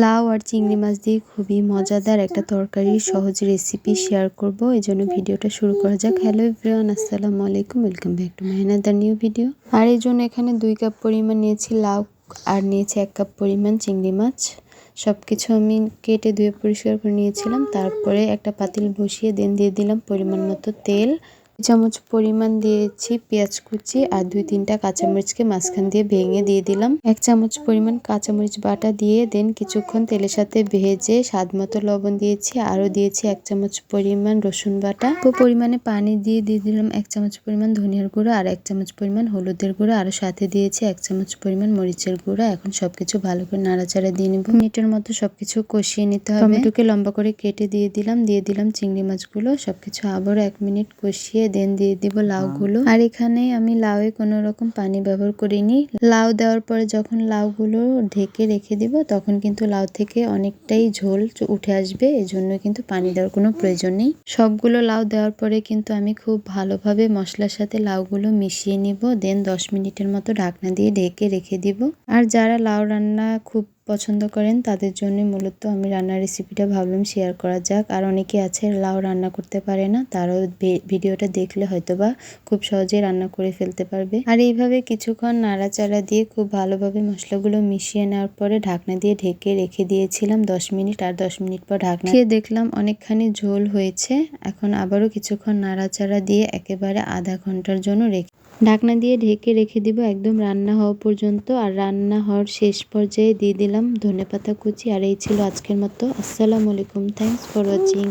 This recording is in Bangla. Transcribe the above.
লাউ আর চিংড়ি মাছ দিয়ে খুবই মজাদার একটা তরকারির সহজ রেসিপি শেয়ার করব। এই জন্য ভিডিওটা শুরু করা যাক। হ্যালো এভরিওয়ান, আসসালামু আলাইকুম, welcome back to my another new video. আর এই জন্য এখানে 2 কাপ পরিমাণ নিয়েছি লাউ আর নিয়েছি 1 কাপ পরিমাণ চিংড়ি মাছ। সব কিছু আমি কেটে ধুয়ে পরিষ্কার করে নিয়েছিলাম। তারপরে একটা পাতিল বসিয়ে দিয়ে দিলাম পরিমাণ মতো তেল। 2 চামচ পরিমাণ দিয়েছি পেঁয়াজ কুচি আর 2-3টা কাঁচামরিচকে মাঝখান দিয়ে ভেঙে দিয়ে দিলাম। 1 চামচ পরিমাণ কাঁচামরিচ বাটা দিয়ে কিছুক্ষণ তেলের সাথে ভেজে স্বাদ মতো লবণ দিয়েছি। আরও দিয়েছি 1 চামচ পরিমাণ রসুন বাটা। পরিমাণে পানি দিয়ে দিলাম 1 চামচ পরিমাণ ধনিয়ার গুঁড়ো আর 1 চামচ পরিমাণ হলুদের গুঁড়ো। আরও সাথে দিয়েছি 1 চামচ পরিমাণ মরিচের গুঁড়ো। এখন সবকিছু ভালো করে নাড়াচাড়া দিয়ে নেব। মিনিটের মতো সবকিছু কষিয়ে নিতে হবে। টমেটোকে লম্বা করে কেটে দিয়ে দিলাম চিংড়ি মাছগুলো। সবকিছু আবারও 1 মিনিট কষিয়ে দিয়ে দিব লাউগুলো। আর এখানে আমি লাউয়ে কোনো রকম পানি ব্যবহার করিনি। লাউ দেওয়ার পরে যখন লাউগুলো ঢেকে রেখে দিব তখন কিন্তু লাউ থেকে অনেকটাই ঝোল উঠে আসবে। এজন্য কিন্তু পানি দেওয়ার কোনো প্রয়োজন নেই। সবগুলো লাউ দেওয়ার পরে কিন্তু আমি খুব ভালোভাবে মশলার সাথে লাউগুলো মিশিয়ে নিব। 10 মিনিটের মতো ঢাকনা দিয়ে ঢেকে রেখে দিব। আর যারা লাউ রান্না খুব পছন্দ করেন তাদের জন্য মূলত আমি রান্নার রেসিপিটা ভাবলাম শেয়ার করা যাক। আর অনেকে আছে লাউ রান্না করতে পারে না, তারাও ভিডিওটা দেখলে হয়তোবা খুব সহজেই রান্না করে ফেলতে পারবে। আর এইভাবে কিছুক্ষণ নাড়াচাড়া দিয়ে খুব ভালোভাবে মশলাগুলো মিশিয়ে নেওয়ার পরে ঢাকনা দিয়ে ঢেকে রেখে দিয়েছিলাম 10 মিনিট। আর 10 মিনিট পর ঢাকনা দিয়ে দেখলাম অনেকখানি ঝোল হয়েছে। এখন আবারও কিছুক্ষণ নাড়াচাড়া দিয়ে একেবারে আধা ঘন্টার জন্য ঢাকনা দিয়ে ঢেকে রেখে দিব একদম রান্না হওয়া পর্যন্ত। আর রান্না হওয়ার শেষ পর্যায়ে দিয়ে দিলাম ধনেপাতা কুচি। আর এই ছিল আজকের মতো। আসসালামু আলাইকুম, থ্যাঙ্কস ফর ওয়াচিং।